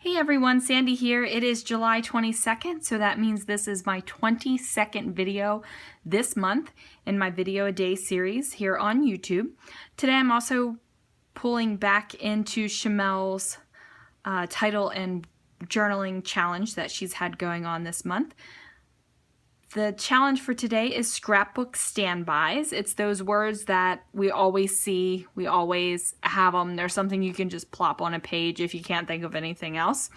Hey everyone, Sandy here. It is July 22nd, so that means this is my 22nd video this month in my Video a Day series here on YouTube. Today I'm also pulling back into Shimelle's title and journaling challenge that she's had going on this month. The challenge for today is scrapbook standbys. It's those words that we always see, we always have them. There's something you can just plop on a page if you can't think of anything else.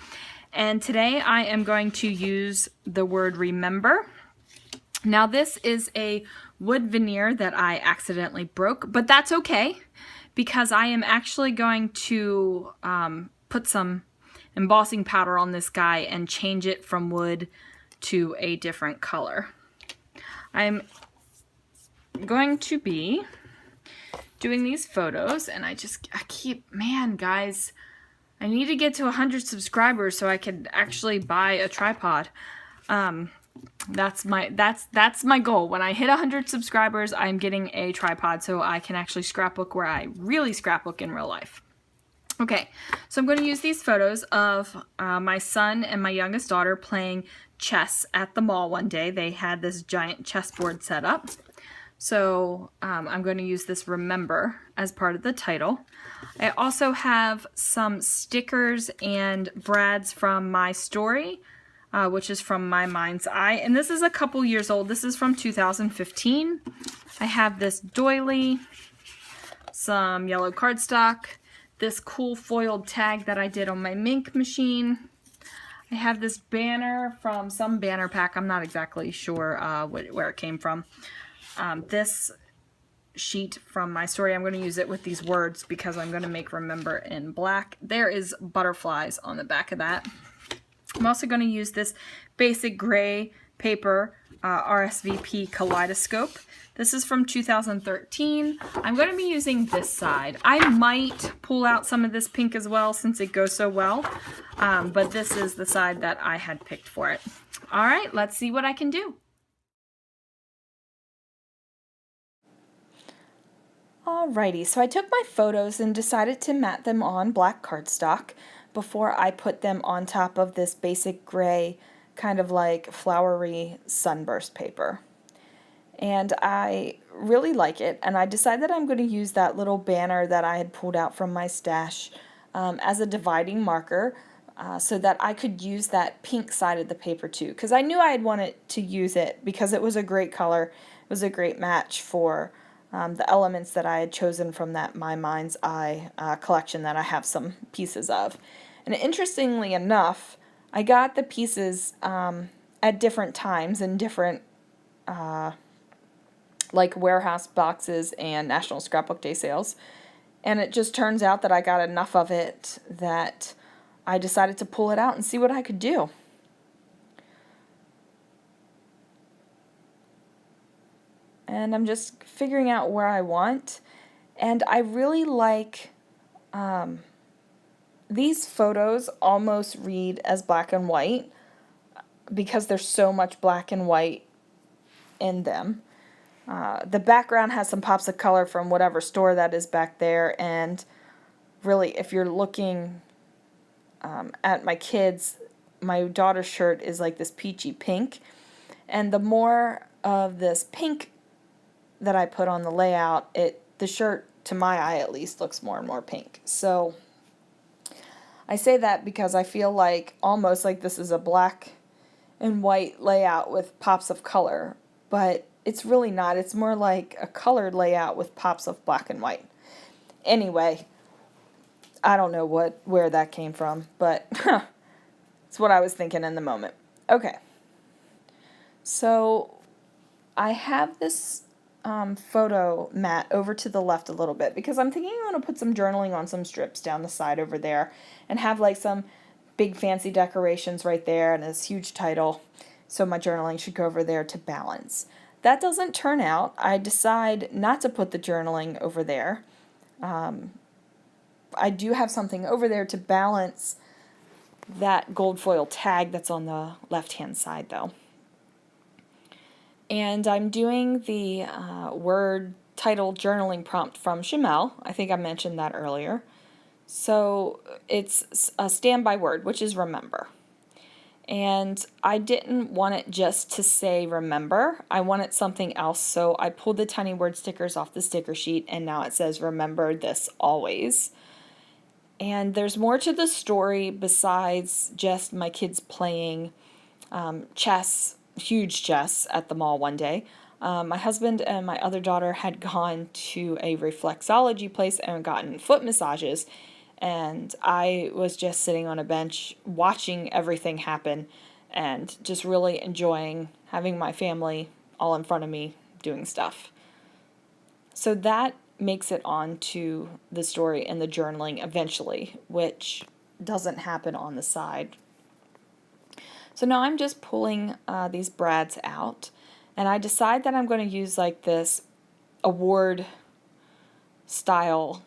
And today I am going to use the word remember. Now this is a wood veneer that I accidentally broke, but that's okay because I am actually going to put some embossing powder on this guy and change it from wood to a different color. I'm going to be doing these photos, and I keep, man guys, I need to get to 100 subscribers so I can actually buy a tripod. That's my goal. When I hit 100 subscribers, I'm getting a tripod so I can actually scrapbook where I really scrapbook in real life. Okay, so I'm going to use these photos of my son and my youngest daughter playing chess at the mall one day. They had this giant chessboard set up. So I'm going to use this remember as part of the title. I also have some stickers and brads from my story, which is from My Mind's Eye. And this is a couple years old. This is from 2015. I have this doily, some yellow cardstock, this cool foiled tag that I did on my Mink machine. I have this banner from some banner pack. I'm not exactly sure where it came from. This sheet from my story, I'm going to use it with these words because I'm going to make remember in black. There is butterflies on the back of that. I'm also going to use this basic gray paper RSVP kaleidoscope. This is from 2013. I'm going to be using this side. I might pull out some of this pink as well since it goes so well, but this is the side that I had picked for it. All right, let's see what I can do. Alrighty, so I took my photos and decided to mat them on black cardstock before I put them on top of this basic gray kind of like flowery sunburst paper. And I really like it, and I decided that I'm going to use that little banner that I had pulled out from my stash as a dividing marker so that I could use that pink side of the paper too, because I knew I had wanted to use it because it was a great color. It was a great match for the elements that I had chosen from that My Mind's Eye collection that I have some pieces of. And interestingly enough, I got the pieces at different times in different like warehouse boxes and National Scrapbook Day sales. And it just turns out that I got enough of it that I decided to pull it out and see what I could do. And I'm just figuring out where I want. And I really like these photos almost read as black and white because there's so much black and white in them. The background has some pops of color from whatever store that is back there, and really if you're looking at my kids, my daughter's shirt is like this peachy pink, and the more of this pink that I put on the layout, the shirt, to my eye at least, looks more and more pink. So I say that because I feel like almost like this is a black and white layout with pops of color, but it's really not. It's more like a colored layout with pops of black and white. Anyway, I don't know where that came from, but it's what I was thinking in the moment. Okay, so I have this photo mat over to the left a little bit because I'm thinking I'm going to put some journaling on some strips down the side over there and have like some big fancy decorations right there and this huge title, so my journaling should go over there to balance. That doesn't turn out. I decide not to put the journaling over there. I do have something over there to balance that gold foil tag that's on the left-hand side though. And I'm doing the word title journaling prompt from Shimelle. I think I mentioned that earlier. So it's a standby word, which is remember. And I didn't want it just to say remember. I wanted something else, so I pulled the tiny word stickers off the sticker sheet, and now it says remember this always. And there's more to the story besides just my kids playing chess, huge chess, at the mall one day. My husband and my other daughter had gone to a reflexology place and gotten foot massages, and I was just sitting on a bench watching everything happen and just really enjoying having my family all in front of me doing stuff. So that makes it on to the story and the journaling eventually, which doesn't happen on the side. So now I'm just pulling these brads out, and I decide that I'm going to use like this award style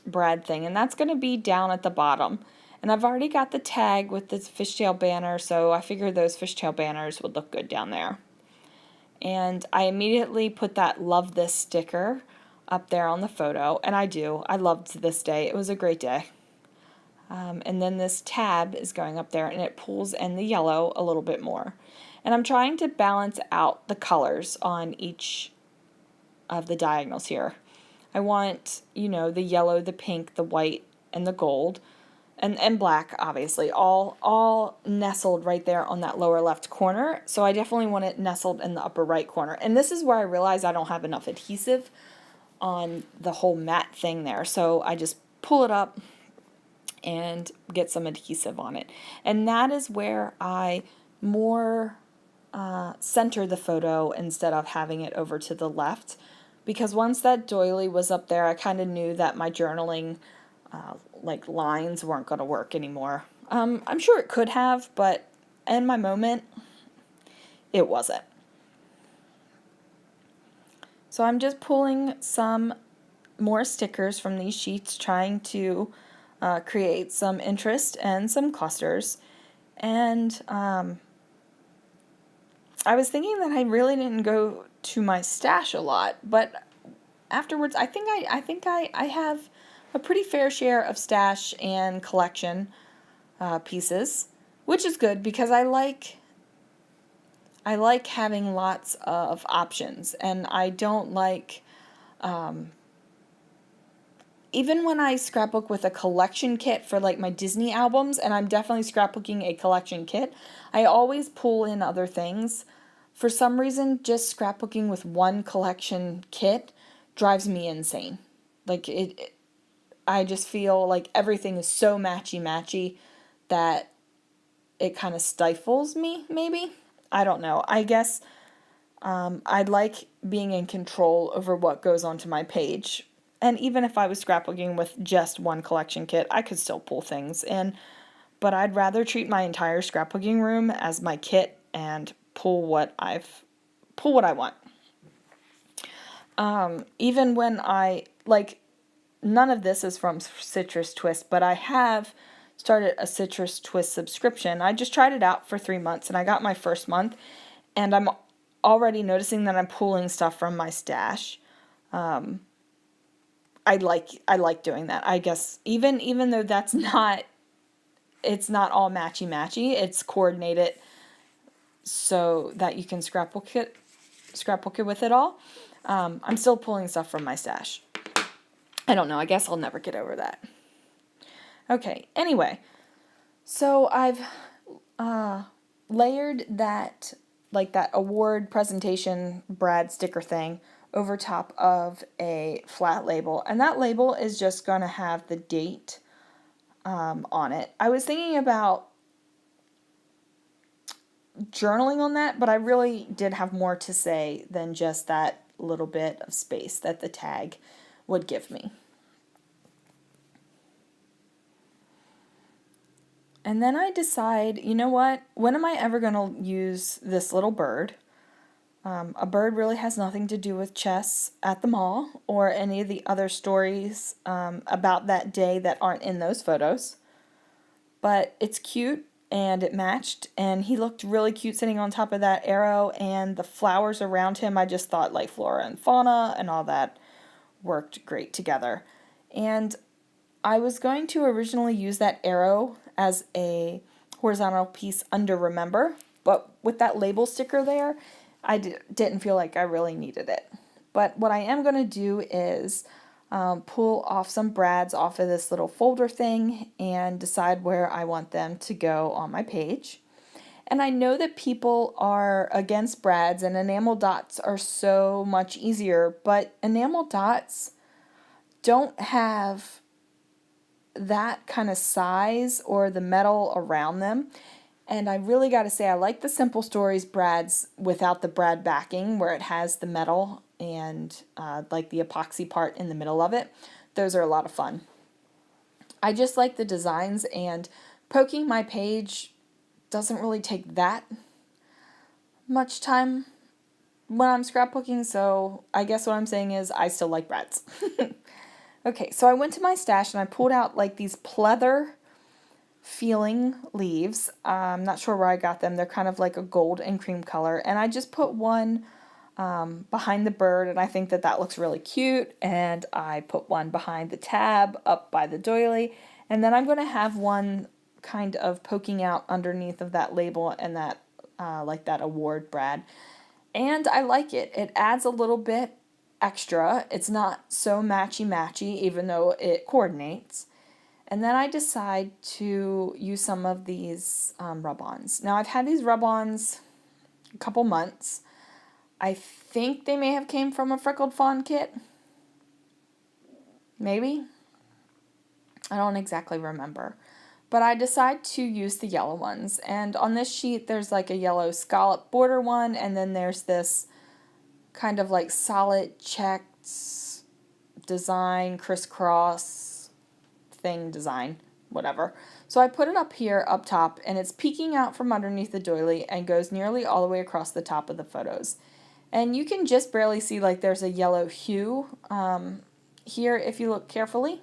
brad thing, and that's going to be down at the bottom. And I've already got the tag with this fishtail banner, so I figured those fishtail banners would look good down there. And I immediately put that love this sticker up there on the photo, and I do. I loved this day. It was a great day. And then this tab is going up there, and it pulls in the yellow a little bit more. And I'm trying to balance out the colors on each of the diagonals here. I want, you know, the yellow, the pink, the white, and the gold, and black, obviously, all nestled right there on that lower left corner. So I definitely want it nestled in the upper right corner. And this is where I realize I don't have enough adhesive on the whole mat thing there. So I just pull it up and get some adhesive on it. And that is where I more center the photo instead of having it over to the left. Because once that doily was up there, I kind of knew that my journaling like lines weren't going to work anymore. I'm sure it could have, but in my moment, it wasn't. So I'm just pulling some more stickers from these sheets, trying to create some interest and some clusters. And I was thinking that I really didn't go to my stash a lot, but afterwards, I think I have a pretty fair share of stash and collection pieces, which is good because I like having lots of options, and I don't like even when I scrapbook with a collection kit for like my Disney albums, and I'm definitely scrapbooking a collection kit, I always pull in other things. For some reason, just scrapbooking with one collection kit drives me insane. Like I just feel like everything is so matchy-matchy that it kind of stifles me, maybe. I don't know. I guess I'd like being in control over what goes onto my page. And even if I was scrapbooking with just one collection kit, I could still pull things in. But I'd rather treat my entire scrapbooking room as my kit and pull what I want. Even when none of this is from Citrus Twist, but I have started a Citrus Twist subscription. I just tried it out for 3 months, and I got my first month, and I'm already noticing that I'm pulling stuff from my stash. I like doing that. I guess even though it's not all matchy-matchy, it's coordinated so that you can scrapbook it with it all. I'm still pulling stuff from my stash. I don't know. I guess I'll never get over that. Okay. Anyway, so I've layered that award presentation brad sticker thing over top of a flat label, and that label is just going to have the date on it. I was thinking about journaling on that, but I really did have more to say than just that little bit of space that the tag would give me. And then I decide, you know what, when am I ever going to use this little bird? A bird really has nothing to do with chess at the mall or any of the other stories about that day that aren't in those photos. But it's cute, and it matched, and he looked really cute sitting on top of that arrow, and the flowers around him, I just thought like flora and fauna and all that worked great together. And I was going to originally use that arrow as a horizontal piece under remember, but with that label sticker there, I didn't feel like I really needed it. But what I am going to do is pull off some brads off of this little folder thing and decide where I want them to go on my page. And I know that people are against brads and enamel dots are so much easier, but enamel dots don't have that kind of size or the metal around them. And I really got to say, I like the Simple Stories brads without the brad backing, where it has the metal and like the epoxy part in the middle of it. Those are a lot of fun. I just like the designs, and poking my page doesn't really take that much time when I'm scrapbooking, so I guess what I'm saying is I still like brads. Okay, so I went to my stash and I pulled out like these pleather feeling leaves. I'm not sure where I got them. They're kind of like a gold and cream color, and I just put one behind the bird, and I think that that looks really cute, and I put one behind the tab up by the doily, and then I'm going to have one kind of poking out underneath of that label and that like that award brad. And I like it. It adds a little bit extra. It's not so matchy-matchy, even though it coordinates. And then I decide to use some of these rub-ons. Now I've had these rub-ons a couple months. I think they may have came from a Freckled Fawn kit. Maybe. I don't exactly remember. But I decide to use the yellow ones. And on this sheet there's like a yellow scallop border one, and then there's this kind of like solid checked design, crisscross thing design, whatever. So I put it up here, up top, and it's peeking out from underneath the doily and goes nearly all the way across the top of the photos. And you can just barely see like there's a yellow hue here if you look carefully.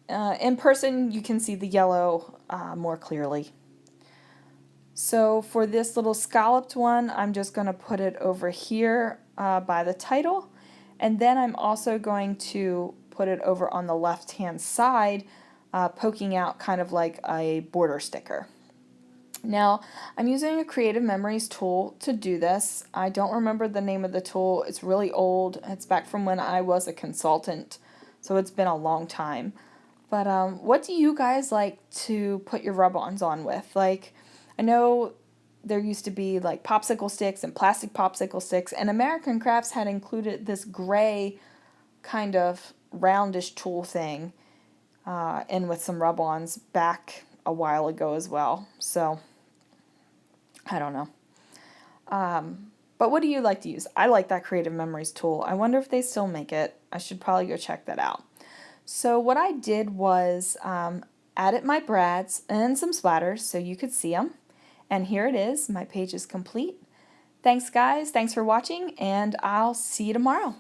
In person you can see the yellow more clearly. So for this little scalloped one, I'm just going to put it over here by the title, and then I'm also going to put it over on the left hand side, poking out kind of like a border sticker. Now I'm using a Creative Memories tool to do this. I don't remember the name of the tool. It's really old. It's back from when I was a consultant, so it's been a long time. But what do you guys like to put your rub-ons on with? Like, I know there used to be like popsicle sticks and plastic popsicle sticks, and American Crafts had included this gray kind of roundish tool thing in with some rub-ons back a while ago as well. So, I don't know. But what do you like to use? I like that Creative Memories tool. I wonder if they still make it. I should probably go check that out. So what I did was added my brads and some splatters so you could see them. And here it is. My page is complete. Thanks guys. Thanks for watching, and I'll see you tomorrow.